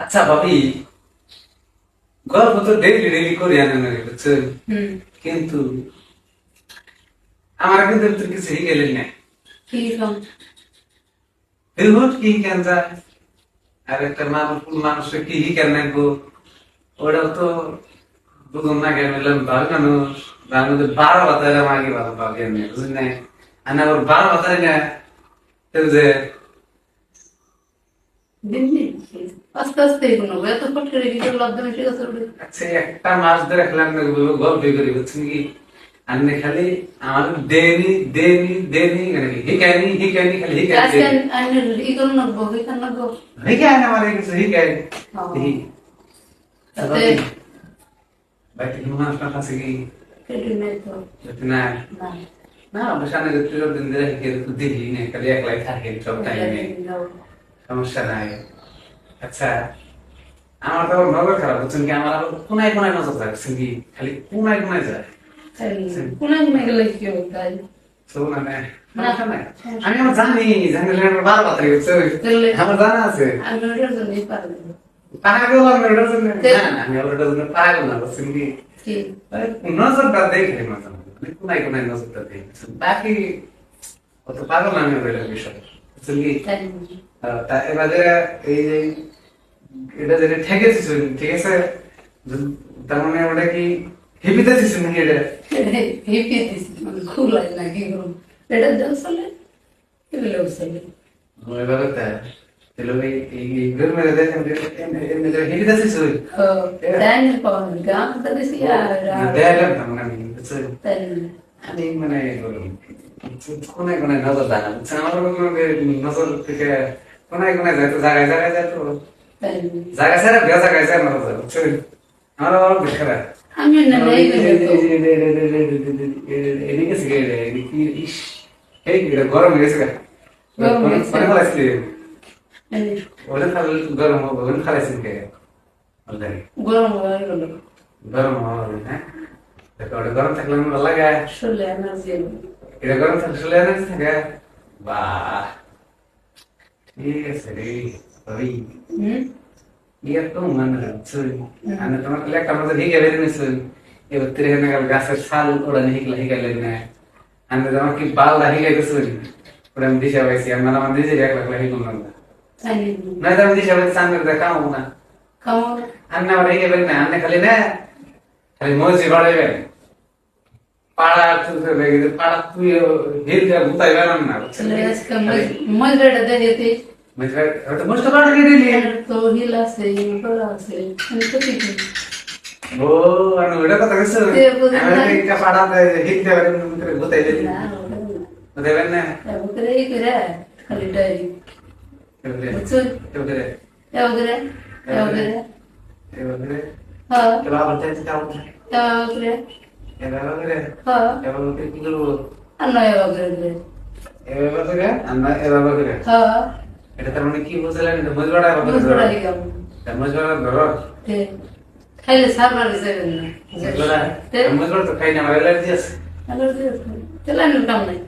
আচ্ছা ভাবি, গল্প তো ডেইলি ডেইলি করি আনেন বুঝছেন, কিন্তু আমার কিন্তু তোর কিছু গেলেন না। কি রকম? দেখুন কি কেন যায়, আর একটা মানুষের কি কেন গো, ওটাও তো বুঝুন না কেন ভালো মানুষ, তার মধ্যে 12 বাতারে মাগে ভালো পাবে বুঝলেন না, আর ওর 12 বাতারে না যে দিন দিন আস্তে আস্তে এগোনো এত ফট করে ভিডিও লকডাউন এসে গেছে ওটা। আচ্ছা একটা মাস ধরে খেলাম না গল্প করি বুঝছেন কি, আমি খালি আমার দেনি দেনি দেনি হিকানি হিকানি খালি আজকে হিকানি আমি ই করুন না বই কান না গো। হিকানি আমার কিছু হিকানি তাতে বাকি মানুষ না কাছে কি কেটে নেই তো না না না বসানে গেছিল দিন ধরে হিকে দিলি না খালি একলাই থাকে সব টাইমে সমস্যা নাই। আচ্ছা আমার তো নজর খারাপ বুঝছেন কি, আমার আবার কোনায় কোনায় নজর রাখছেন কি, খালি কোনায় কোনায় যায় কোনা কোনা গেলে কি হবে তাই আমি আমার জানি জানি 12 বাতারে গেছে আমার জানা আছে আমি ওটার জন্যই পারবো পাগল আমি ওটার জন্য না আমি ওটার জন্য পাগল না বুঝছেন কি, কি নজরটা দেখে মাঝে মাঝে কোনায় কোনায় নজরটা দেখে বাকি অত পাগল আমি ওটার বিষয় বুঝছেন কি। তাই তা এবারে এই যে এটা যেটা ঠেকেছিস ঠিক আছে, তার মানে ওটা কি হেপিতে দিছিস নাকি এটা হেপি দিছি মানে খুব লাগে না কি করুন এটা দেন চলে এগুলো চলে ওই ব্যাপার তা তাহলে ওই এই ঘর মেরে দেয় এমনি হেপিতে দিছিস ওই তাই না পাওয়া গান তো দিছি আর দেয় লাগতাম না আমি বুঝছেন, তাই আমি মানে কোনায় কোনায় নজর দেয় না বুঝছেন, আমার নজর থেকে কোনায় কোনায় যায় তো জায়গায় জায়গায় যায় তো তাই জায়গা ছাড়া বিয়া জায়গায় যায় নজর বুঝছেন, আমার আবার বেকার আমি না নাই এদিকে সিগে ইস এই গরম হয়ে গেছে গরম হয়ে গেছে। অনেক খালাইছিলি নাই ওটা খাল গরম হবে ওটা খালাইছিলি কে অলরেডি গরম হয়ে গেল গরম হবে হ্যাঁ, দেখো ওটা গরম থাকলে ভালো লাগে, শুলে এনার্জি এটা গরম থাকলে শুলে না থাকে বাহ ঠিক আছে রে ওই ইয়া তো মানে চুই আমি তোমার লেখা মধ্যে হিগে বেরিয়ে নিছি এবার তিরে না গাছের ছাল ওরা হিগলা হিগালে না আমি তোমার কি বালদা হিগে গেছি ওরা আমি দিশা পাইছি আমার আমার নিজে এক লাখ হিগুল না তাই না তো আমি দিশা পাইছি সামনে দেখাও না কামড় আন্না ওরা হিগে বেরিয়ে না আন্না খালি না খালি মজি বাড়াইবেন পাড়া তুই পাড়া তুই হিল দিয়ে গুতাই বেরান না চলে আজকে মজরেটা দেখেতে মজি ওটা মুষ্ট বাড়া দিয়ে দিলি তো হিলা আছে বড় আছে আমি তো ঠিক ও আমি ওটা কথা কইছো আমি একটা পাড়া হিল দিয়ে বেরান গুতাই দিলি না দেবেন না ওরে এই করে খালি ডাইরি বুঝছো এবারে এবারে এবারে এবারে হ্যাঁ এবার বলতে চাও এবারে এবারে হ্যাঁ এবারে কি করব আর নয় এবারে এবারে আমরা এবারে হ্যাঁ এটা তার মানে কি বুঝলেন এটা মজবাড়া বুঝবড়া গেল মজবাড়া ধরো খাইলে সারবার যাবেন না মজবাড়া তো খাই না আমার অ্যালার্জি আছে তাহলে কাম নাই